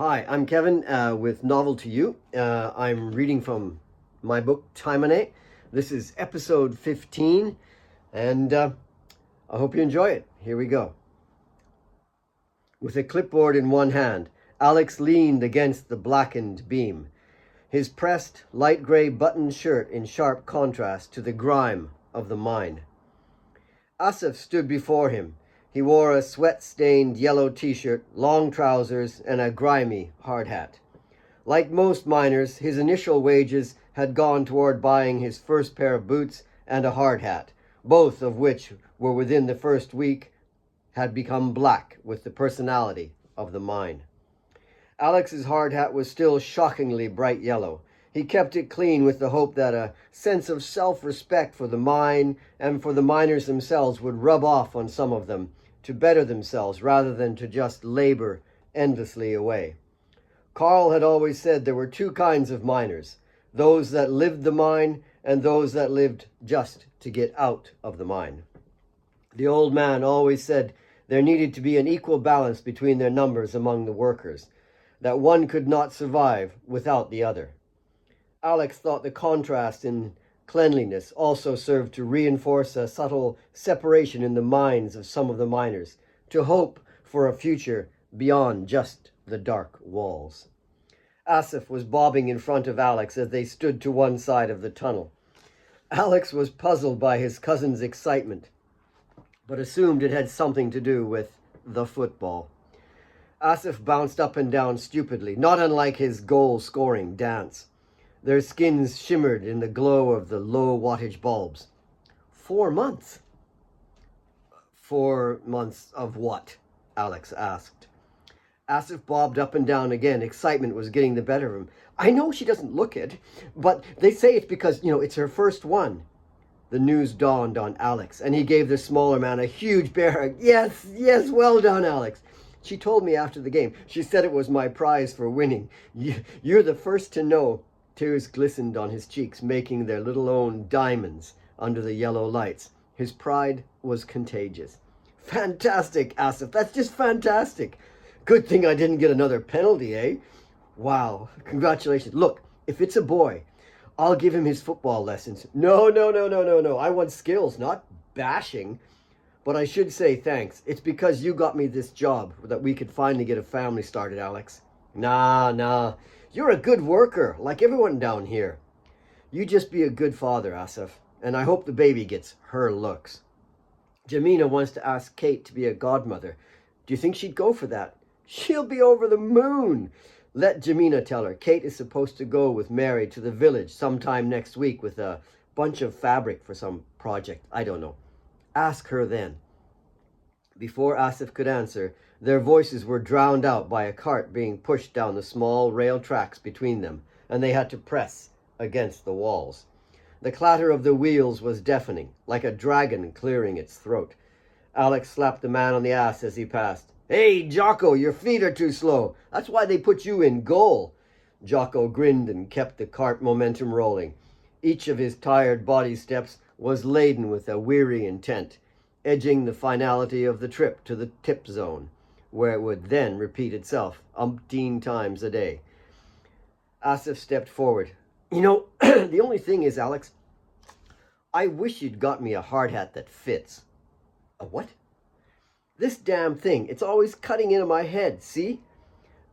Hi, I'm Kevin with Novel to You. I'm reading from my book, Taemane. This is episode 15, and I hope you enjoy it. Here we go. With a clipboard in one hand, Alex leaned against the blackened beam, his pressed light gray buttoned shirt in sharp contrast to the grime of the mine. Asif stood before him. He wore a sweat-stained yellow t-shirt, long trousers, and a grimy hard hat. Like most miners, his initial wages had gone toward buying his first pair of boots and a hard hat, both of which were within the first week had become black with the personality of the mine. Alex's hard hat was still shockingly bright yellow. He kept it clean with the hope that a sense of self-respect for the mine and for the miners themselves would rub off on some of them to better themselves rather than to just labor endlessly away. Carl had always said there were two kinds of miners, those that lived the mine and those that lived just to get out of the mine. The old man always said there needed to be an equal balance between their numbers among the workers, that one could not survive without the other. Alex thought the contrast in cleanliness also served to reinforce a subtle separation in the minds of some of the miners, to hope for a future beyond just the dark walls. Asif was bobbing in front of Alex as they stood to one side of the tunnel. Alex was puzzled by his cousin's excitement, but assumed it had something to do with the football. Asif bounced up and down stupidly, not unlike his goal-scoring dance. Their skins shimmered in the glow of the low-wattage bulbs. 4 months? 4 months of what? Alex asked. Asif bobbed up and down again. Excitement was getting the better of him. I know she doesn't look it, but they say it's because, it's her first one. The news dawned on Alex, and he gave the smaller man a huge bear hug. Yes, well done, Alex. She told me after the game. She said it was my prize for winning. You're the first to know. Tears glistened on his cheeks, making their little own diamonds under the yellow lights. His pride was contagious. Fantastic, Asif. That's just fantastic. Good thing I didn't get another penalty, eh? Wow. Congratulations. Look, if it's a boy, I'll give him his football lessons. No. I want skills, not bashing. But I should say thanks. It's because you got me this job that we could finally get a family started, Alex. Nah. You're a good worker, like everyone down here. You just be a good father, Asif, and I hope the baby gets her looks. Jamina wants to ask Kate to be a godmother. Do you think she'd go for that? She'll be over the moon. Let Jamina tell her. Kate is supposed to go with Mary to the village sometime next week with a bunch of fabric for some project. I don't know. Ask her then. Before Asif could answer, their voices were drowned out by a cart being pushed down the small rail tracks between them, and they had to press against the walls. The clatter of the wheels was deafening, like a dragon clearing its throat. Alex slapped the man on the ass as he passed. Hey, Jocko, your feet are too slow. That's why they put you in goal. Jocko grinned and kept the cart momentum rolling. Each of his tired body steps was laden with a weary intent, edging the finality of the trip to the tip zone, where it would then repeat itself umpteen times a day. Asif stepped forward. The only thing is, Alex, I wish you'd got me a hard hat that fits. A what? This damn thing, it's always cutting into my head, see?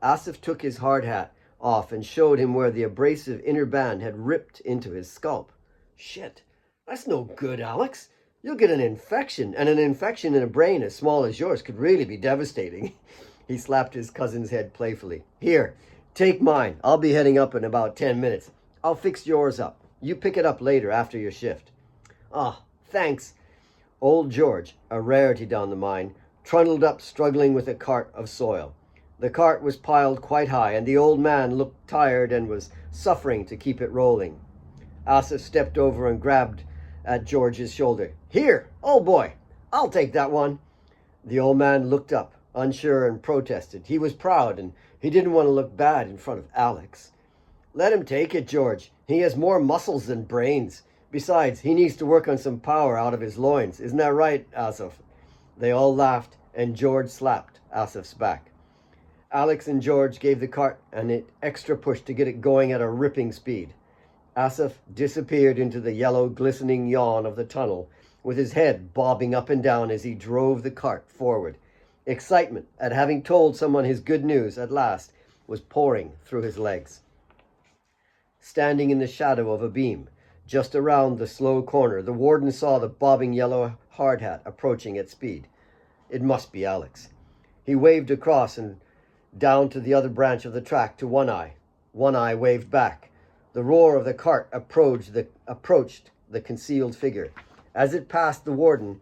Asif took his hard hat off and showed him where the abrasive inner band had ripped into his scalp. Shit, that's no good, Alex. You'll get an infection, and an infection in a brain as small as yours could really be devastating. He slapped his cousin's head playfully. Here, take mine. I'll be heading up in about 10 minutes. I'll fix yours up. You pick it up later after your shift. Ah, thanks. Old George, a rarity down the mine, trundled up struggling with a cart of soil. The cart was piled quite high, and the old man looked tired and was suffering to keep it rolling. Asif stepped over and grabbed at George's shoulder. Here, old boy, I'll take that one. The old man looked up, unsure, and protested. He was proud, and he didn't want to look bad in front of Alex. Let him take it, George. He has more muscles than brains. Besides, he needs to work on some power out of his loins. Isn't that right, Asif? They all laughed, and George slapped Asif's back. Alex and George gave the cart an extra push to get it going at a ripping speed. Asif disappeared into the yellow, glistening yawn of the tunnel, with his head bobbing up and down as he drove the cart forward. Excitement at having told someone his good news at last was pouring through his legs. Standing in the shadow of a beam, just around the slow corner, the warden saw the bobbing yellow hard hat approaching at speed. It must be Alex. He waved across and down to the other branch of the track to One Eye. One Eye waved back. The roar of the cart approached the concealed figure. As it passed the warden,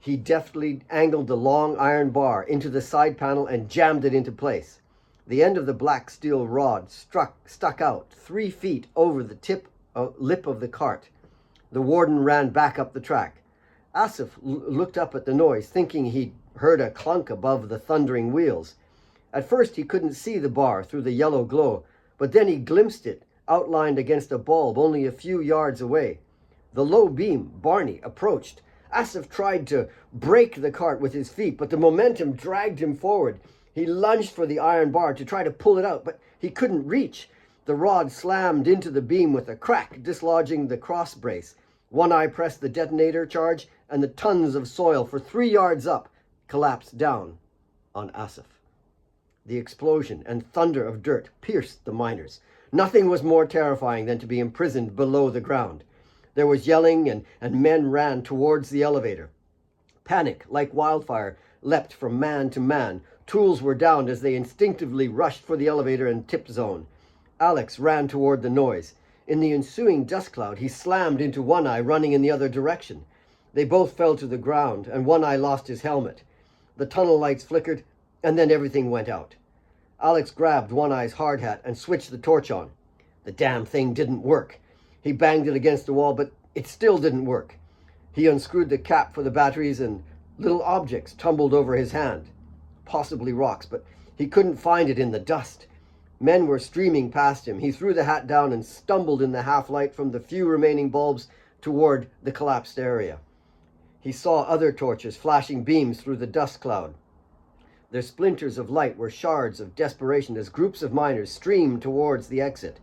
he deftly angled the long iron bar into the side panel and jammed it into place. The end of the black steel rod stuck out 3 feet over the lip of the cart. The warden ran back up the track. Asif looked up at the noise, thinking he'd heard a clunk above the thundering wheels. At first he couldn't see the bar through the yellow glow, but then he glimpsed it, outlined against a bulb only a few yards away. The low beam, Barney, approached. Asif tried to brake the cart with his feet, but the momentum dragged him forward. He lunged for the iron bar to try to pull it out, but he couldn't reach. The rod slammed into the beam with a crack, dislodging the cross brace. One Eye pressed the detonator charge, and the tons of soil for 3 yards up collapsed down on Asif. The explosion and thunder of dirt pierced the miners. Nothing was more terrifying than to be imprisoned below the ground. There was yelling, and men ran towards the elevator. Panic, like wildfire, leapt from man to man. Tools were downed as they instinctively rushed for the elevator and tip zone. Alex ran toward the noise. In the ensuing dust cloud, he slammed into One Eye, running in the other direction. They both fell to the ground, and One Eye lost his helmet. The tunnel lights flickered, and then everything went out. Alex grabbed One Eye's hard hat and switched the torch on. The damn thing didn't work. He banged it against the wall, but it still didn't work. He unscrewed the cap for the batteries, and little objects tumbled over his hand. Possibly rocks, but he couldn't find it in the dust. Men were streaming past him. He threw the hat down and stumbled in the half-light from the few remaining bulbs toward the collapsed area. He saw other torches flashing beams through the dust cloud. Their splinters of light were shards of desperation as groups of miners streamed towards the exit.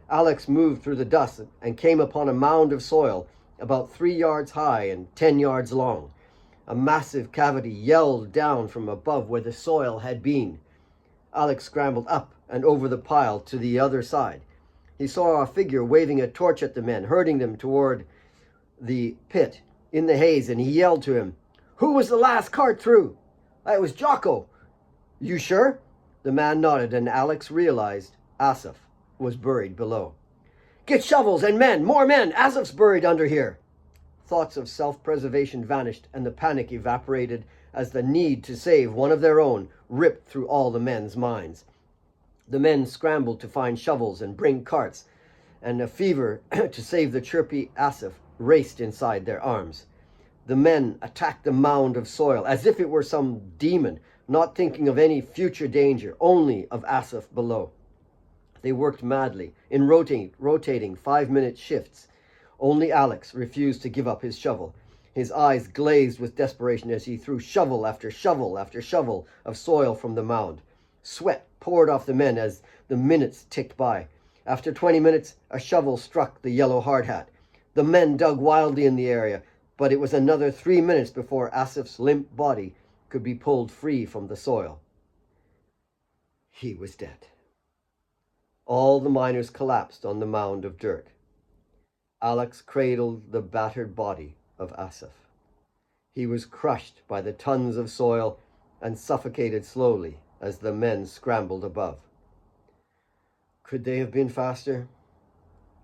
Alex moved through the dust and came upon a mound of soil about 3 yards high and 10 yards long. A massive cavity yelled down from above where the soil had been. Alex scrambled up and over the pile to the other side. He saw a figure waving a torch at the men, herding them toward the pit in the haze, and he yelled to him, "Who was the last cart through?" "It was Jocko." "You sure?" The man nodded, and Alex realized Asif was buried below. "Get shovels and men! More men! Asif's buried under here!" Thoughts of self-preservation vanished, and the panic evaporated as the need to save one of their own ripped through all the men's minds. The men scrambled to find shovels and bring carts, and a fever to save the chirpy Asif raced inside their arms. The men attacked the mound of soil as if it were some demon, not thinking of any future danger, only of Asif below. They worked madly, in rotating 5-minute shifts. Only Alex refused to give up his shovel. His eyes glazed with desperation as he threw shovel after shovel after shovel of soil from the mound. Sweat poured off the men as the minutes ticked by. After 20 minutes, a shovel struck the yellow hard hat. The men dug wildly in the area, but it was another 3 minutes before Asif's limp body could be pulled free from the soil. He was dead. All the miners collapsed on the mound of dirt. Alex cradled the battered body of Asif. He was crushed by the tons of soil and suffocated slowly as the men scrambled above. Could they have been faster?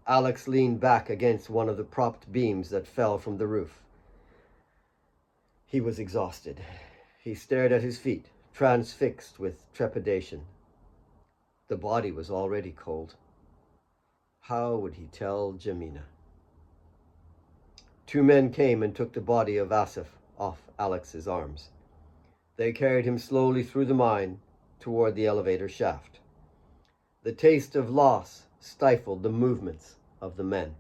Alex leaned back against one of the propped beams that fell from the roof. He was exhausted. He stared at his feet, transfixed with trepidation. The body was already cold. How would he tell Jamina? 2 men came and took the body of Asif off Alex's arms. They carried him slowly through the mine toward the elevator shaft. The taste of loss stifled the movements of the men.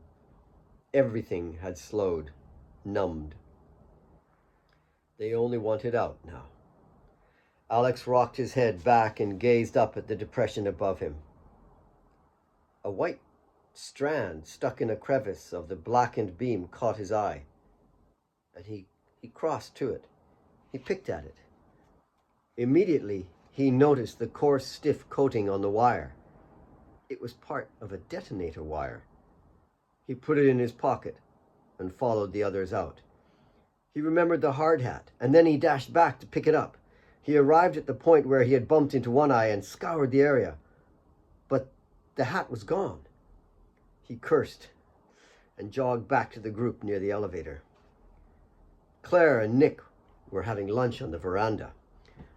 Everything had slowed, numbed. They only wanted out now. Alex rocked his head back and gazed up at the depression above him. A white strand stuck in a crevice of the blackened beam caught his eye, and he crossed to it. He picked at it. Immediately, he noticed the coarse, stiff coating on the wire. It was part of a detonator wire. He put it in his pocket and followed the others out. He remembered the hard hat, and then he dashed back to pick it up. He arrived at the point where he had bumped into one eye and scoured the area. But the hat was gone. He cursed and jogged back to the group near the elevator. Claire and Nick were having lunch on the veranda.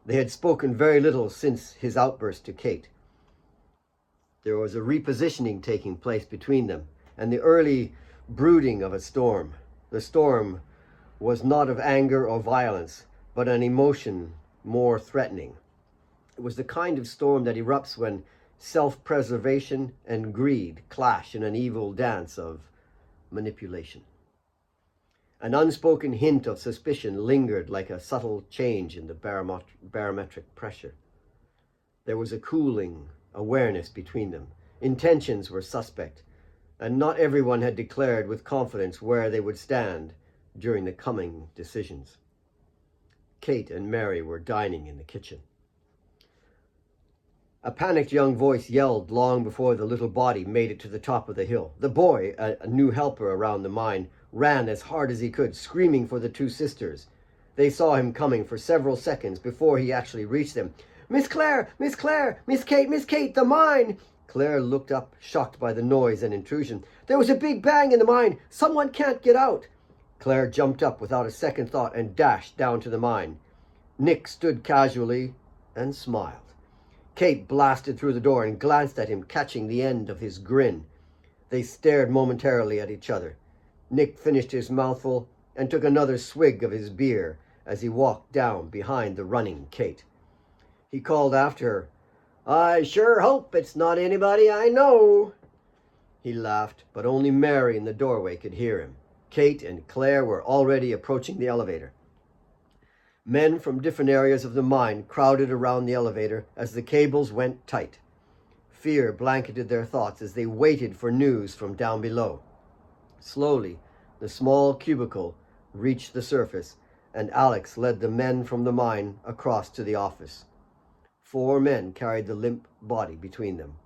They had spoken very little since his outburst to Kate. There was a repositioning taking place between them, and the early brooding of a storm. The storm was not of anger or violence, but an emotion more threatening. It was the kind of storm that erupts when self-preservation and greed clash in an evil dance of manipulation. An unspoken hint of suspicion lingered like a subtle change in the barometric pressure. There was a cooling awareness between them. Intentions were suspect, and not everyone had declared with confidence where they would stand during the coming decisions. Kate and Mary were dining in the kitchen. A panicked young voice yelled long before the little body made it to the top of the hill. The boy, a new helper around the mine, ran as hard as he could, screaming for the two sisters. They saw him coming for several seconds before he actually reached them. "Miss Claire! Miss Claire! Miss Kate, the mine!" Claire looked up, shocked by the noise and intrusion. "There was a big bang in the mine! Someone can't get out!" Claire jumped up without a second thought and dashed down to the mine. Nick stood casually and smiled. Kate blasted through the door and glanced at him, catching the end of his grin. They stared momentarily at each other. Nick finished his mouthful and took another swig of his beer as he walked down behind the running Kate. He called after her, "I sure hope it's not anybody I know." He laughed, but only Mary in the doorway could hear him. Kate and Claire were already approaching the elevator. Men from different areas of the mine crowded around the elevator as the cables went tight. Fear blanketed their thoughts as they waited for news from down below. Slowly, the small cubicle reached the surface, and Alex led the men from the mine across to the office. 4 men carried the limp body between them.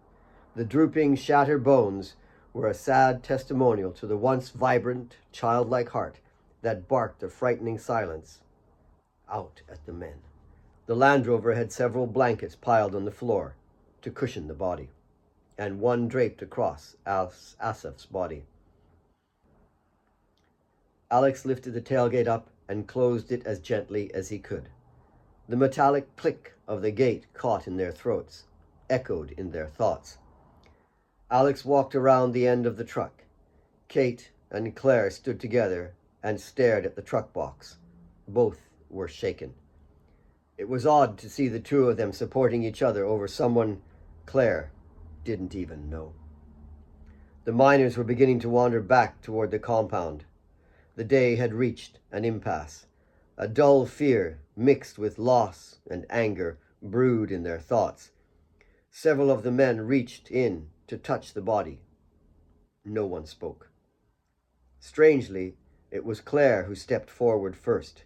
The drooping, shattered bones were a sad testimonial to the once vibrant, childlike heart that barked a frightening silence out at the men. The Land Rover had several blankets piled on the floor to cushion the body, and one draped across Asaf's body. Alex lifted the tailgate up and closed it as gently as he could. The metallic click of the gate caught in their throats, echoed in their thoughts. Alex walked around the end of the truck. Kate and Claire stood together and stared at the truck box. Both were shaken. It was odd to see the two of them supporting each other over someone Claire didn't even know. The miners were beginning to wander back toward the compound. The day had reached an impasse. A dull fear mixed with loss and anger brewed in their thoughts. Several of the men reached in to touch the body. No one spoke. Strangely, it was Claire who stepped forward first.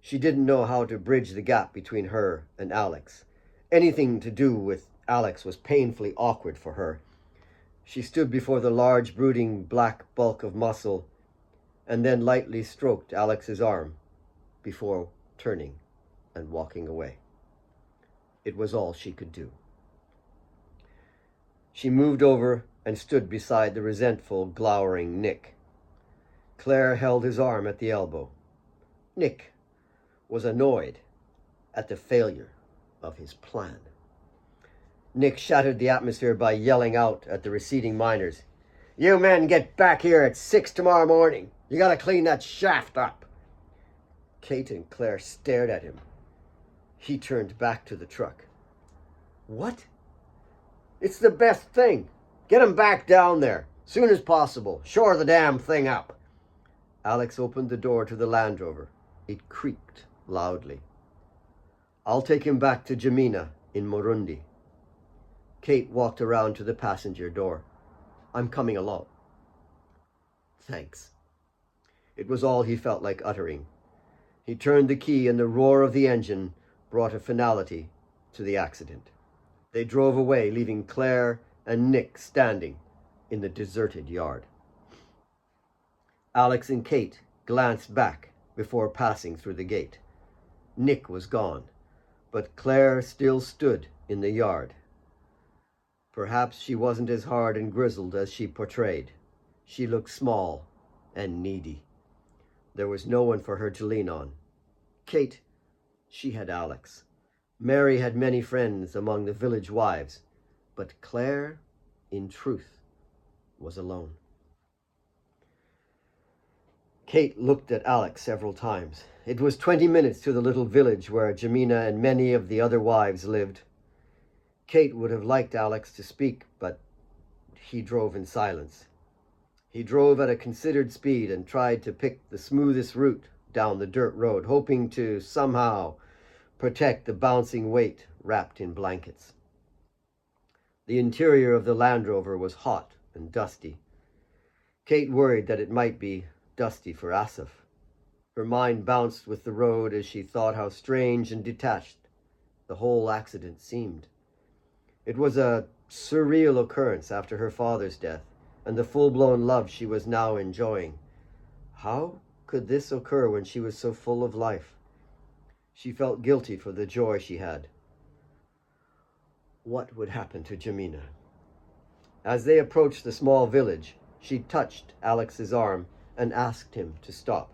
She didn't know how to bridge the gap between her and Alex. Anything to do with Alex was painfully awkward for her. She stood before the large, brooding black bulk of muscle and then lightly stroked Alex's arm before turning and walking away. It was all she could do. She moved over and stood beside the resentful, glowering Nick. Claire held his arm at the elbow. Nick was annoyed at the failure of his plan. Nick shattered the atmosphere by yelling out at the receding miners, "You men get back here at 6 tomorrow morning. You gotta clean that shaft up." Kate and Claire stared at him. He turned back to the truck. "What?" "It's the best thing. Get 'em back down there, soon as possible. Shore the damn thing up." Alex opened the door to the Land Rover. It creaked loudly. I'll take him back to Jamina in Morundi. Kate walked around to the passenger door. I'm coming along. Thanks. It was all he felt like uttering. He turned the key and the roar of the engine brought a finality to the accident. They drove away, leaving Claire and Nick standing in the deserted yard. Alex and Kate glanced back before passing through the gate. Nick was gone, but Claire still stood in the yard. Perhaps she wasn't as hard and grizzled as she portrayed. She looked small and needy. There was no one for her to lean on. Kate, she had Alex. Mary had many friends among the village wives, but Claire, in truth, was alone. Kate looked at Alex several times. It was 20 minutes to the little village where Jamina and many of the other wives lived. Kate would have liked Alex to speak, but he drove in silence. He drove at a considered speed and tried to pick the smoothest route down the dirt road, hoping to somehow protect the bouncing weight wrapped in blankets. The interior of the Land Rover was hot and dusty. Kate worried that it might be dusty for Asif. Her mind bounced with the road as she thought how strange and detached the whole accident seemed. It was a surreal occurrence after her father's death and the full-blown love she was now enjoying. How could this occur when she was so full of life? She felt guilty for the joy she had. What would happen to Jamina? As they approached the small village, she touched Alex's arm and asked him to stop.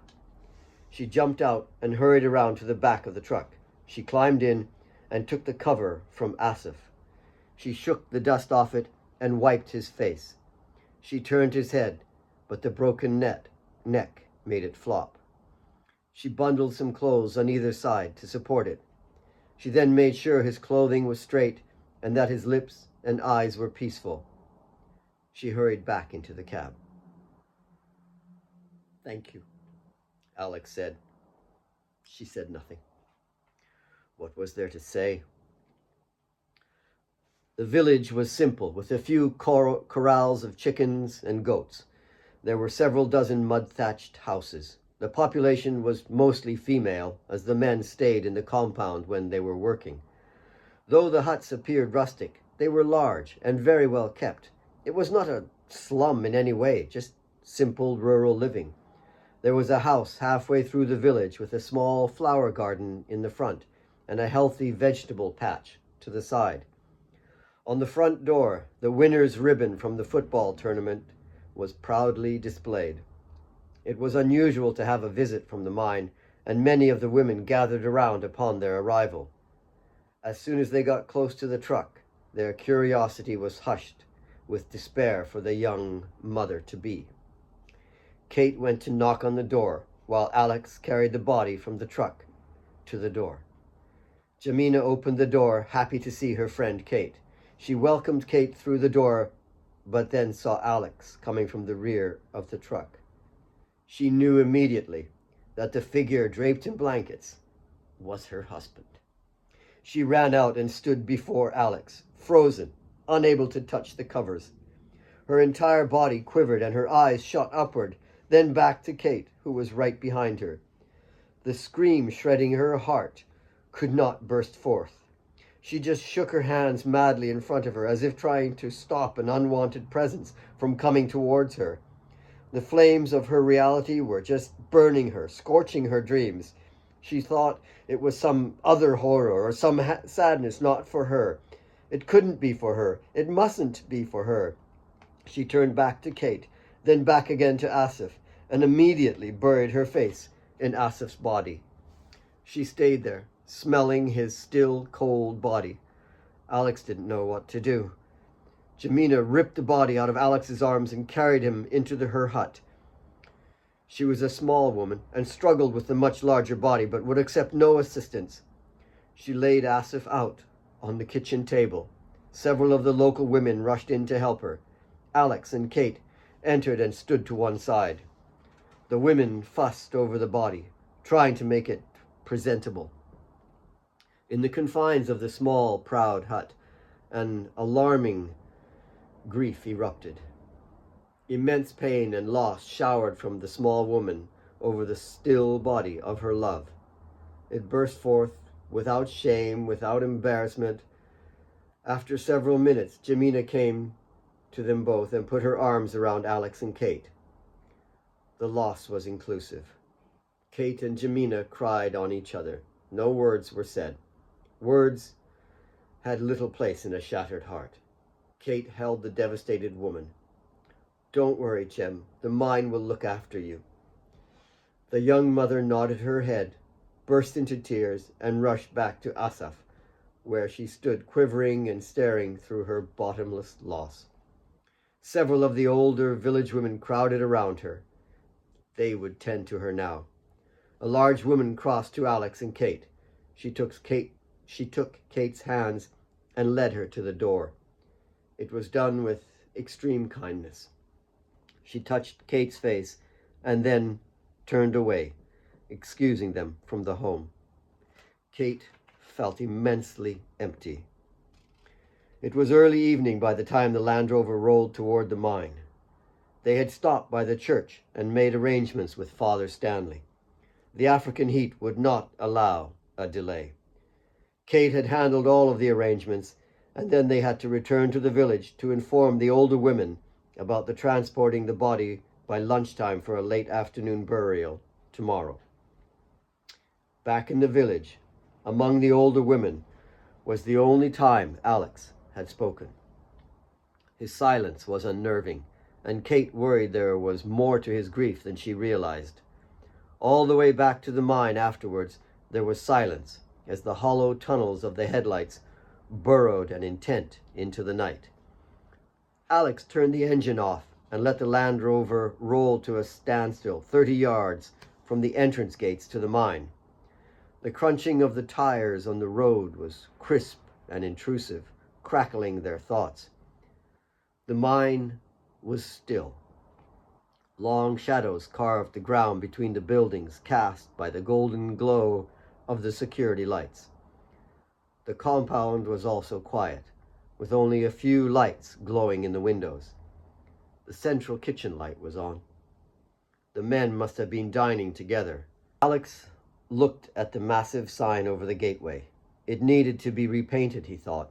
She jumped out and hurried around to the back of the truck. She climbed in and took the cover from Asif. She shook the dust off it and wiped his face. She turned his head, but the broken neck made it flop. She bundled some clothes on either side to support it. She then made sure his clothing was straight and that his lips and eyes were peaceful. She hurried back into the cab. Thank you, Alex said. She said nothing. What was there to say? The village was simple, with a few corrals of chickens and goats. There were several dozen mud-thatched houses. The population was mostly female, as the men stayed in the compound when they were working. Though the huts appeared rustic, they were large and very well kept. It was not a slum in any way, just simple rural living. There was a house halfway through the village with a small flower garden in the front and a healthy vegetable patch to the side. On the front door, the winner's ribbon from the football tournament was proudly displayed. It was unusual to have a visit from the mine, and many of the women gathered around upon their arrival. As soon as they got close to the truck, their curiosity was hushed with despair for the young mother-to-be. Kate went to knock on the door, while Alex carried the body from the truck to the door. Jamina opened the door, happy to see her friend Kate. She welcomed Kate through the door, but then saw Alex coming from the rear of the truck. She knew immediately that the figure draped in blankets was her husband. She ran out and stood before Alex, frozen, unable to touch the covers. Her entire body quivered and her eyes shot upward, then back to Kate, who was right behind her. The scream shredding her heart could not burst forth. She just shook her hands madly in front of her, as if trying to stop an unwanted presence from coming towards her. The flames of her reality were just burning her, scorching her dreams. She thought it was some other horror or some sadness not for her. It couldn't be for her. It mustn't be for her. She turned back to Kate, then back again to Asif, and immediately buried her face in Asif's body. She stayed there, smelling his still cold body. Alex didn't know what to do. Jamina ripped the body out of Alex's arms and carried him into her hut. She was a small woman and struggled with the much larger body, but would accept no assistance. She laid Asif out on the kitchen table. Several of the local women rushed in to help her. Alex and Kate entered and stood to one side. The women fussed over the body, trying to make it presentable. In the confines of the small, proud hut, an alarming grief erupted. Immense pain and loss showered from the small woman over the still body of her love. It burst forth without shame, without embarrassment. After several minutes, Taemane came to them both and put her arms around Alex and Kate. The loss was inclusive. Kate and Taemane cried on each other. No words were said. Words had little place in a shattered heart. Kate held the devastated woman. "Don't worry, Jem. The mine will look after you." The young mother nodded her head, burst into tears, and rushed back to Asaf, where she stood quivering and staring through her bottomless loss. Several of the older village women crowded around her. They would tend to her now. A large woman crossed to Alex and Kate. She took Kate's hands and led her to the door. It was done with extreme kindness. She touched Kate's face and then turned away, excusing them from the home. Kate felt immensely empty. It was early evening by the time the Land Rover rolled toward the mine. They had stopped by the church and made arrangements with Father Stanley. The African heat would not allow a delay. Kate had handled all of the arrangements, and then they had to return to the village to inform the older women about the transporting the body by lunchtime for a late afternoon burial tomorrow. Back in the village, among the older women, was the only time Alex had spoken. His silence was unnerving, and Kate worried there was more to his grief than she realized. All the way back to the mine afterwards, there was silence as the hollow tunnels of the headlights burrowed an intent into the night. Alex turned the engine off and let the Land Rover roll to a standstill 30 yards from the entrance gates to the mine. The crunching of the tires on the road was crisp and intrusive, crackling their thoughts. The mine was still. Long shadows carved the ground between the buildings, cast by the golden glow of the security lights. The compound was also quiet, with only a few lights glowing in the windows. The central kitchen light was on. The men must have been dining together. Alex looked at the massive sign over the gateway. It needed to be repainted, he thought.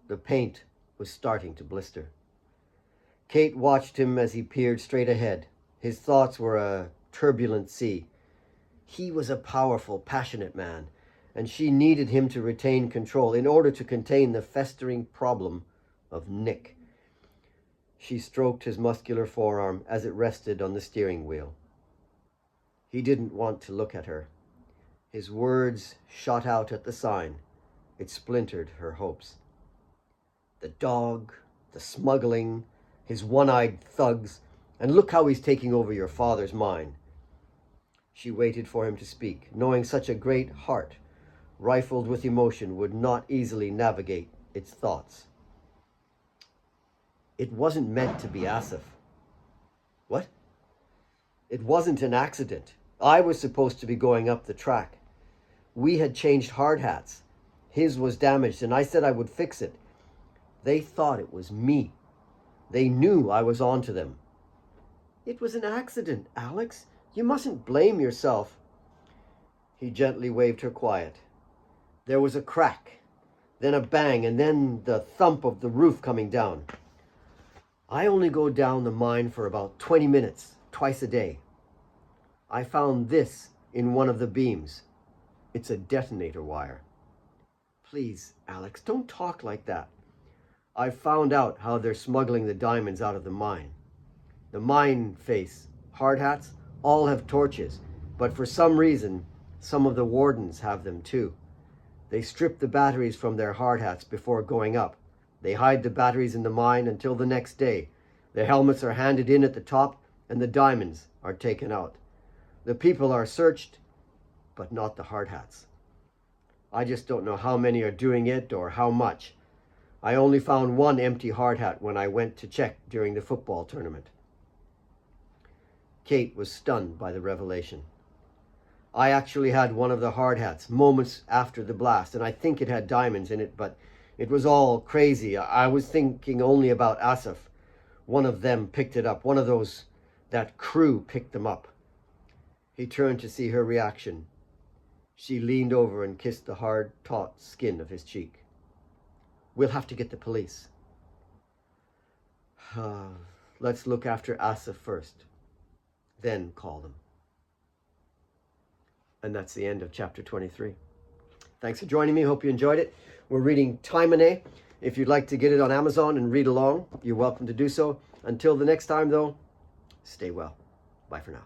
The paint was starting to blister. Kate watched him as he peered straight ahead. His thoughts were a turbulent sea. He was a powerful, passionate man, and she needed him to retain control in order to contain the festering problem of Nick. She stroked his muscular forearm as it rested on the steering wheel. He didn't want to look at her. His words shot out at the sign. It splintered her hopes. The dog, the smuggling, his one-eyed thugs, and look how he's taking over your father's mine. She waited for him to speak, knowing such a great heart, rifled with emotion, would not easily navigate its thoughts. It wasn't meant to be Asif. What? It wasn't an accident. I was supposed to be going up the track. We had changed hard hats. His was damaged, and I said I would fix it. They thought it was me. They knew I was on to them. It was an accident, Alex. You mustn't blame yourself. He gently waved her quiet. There was a crack, then a bang, and then the thump of the roof coming down. I only go down the mine for about 20 minutes, twice a day. I found this in one of the beams. It's a detonator wire. Please, Alex, don't talk like that. I've found out how they're smuggling the diamonds out of the mine. The mine face, hard hats, all have torches, but for some reason, some of the wardens have them too. They strip the batteries from their hard hats before going up. They hide the batteries in the mine until the next day. The helmets are handed in at the top, and the diamonds are taken out. The people are searched, but not the hard hats. I just don't know how many are doing it or how much. I only found one empty hard hat when I went to check during the football tournament. Kate was stunned by the revelation. I actually had one of the hard hats moments after the blast, and I think it had diamonds in it, but it was all crazy. I was thinking only about Asif. One of them picked it up. One of those, that crew picked them up. He turned to see her reaction. She leaned over and kissed the hard, taut skin of his cheek. We'll have to get the police. Let's look after Asif first, then call them. And that's the end of chapter 23. Thanks for joining me. Hope you enjoyed it. We're reading Taemane. If you'd like to get it on Amazon and read along, you're welcome to do so. Until the next time, though, stay well. Bye for now.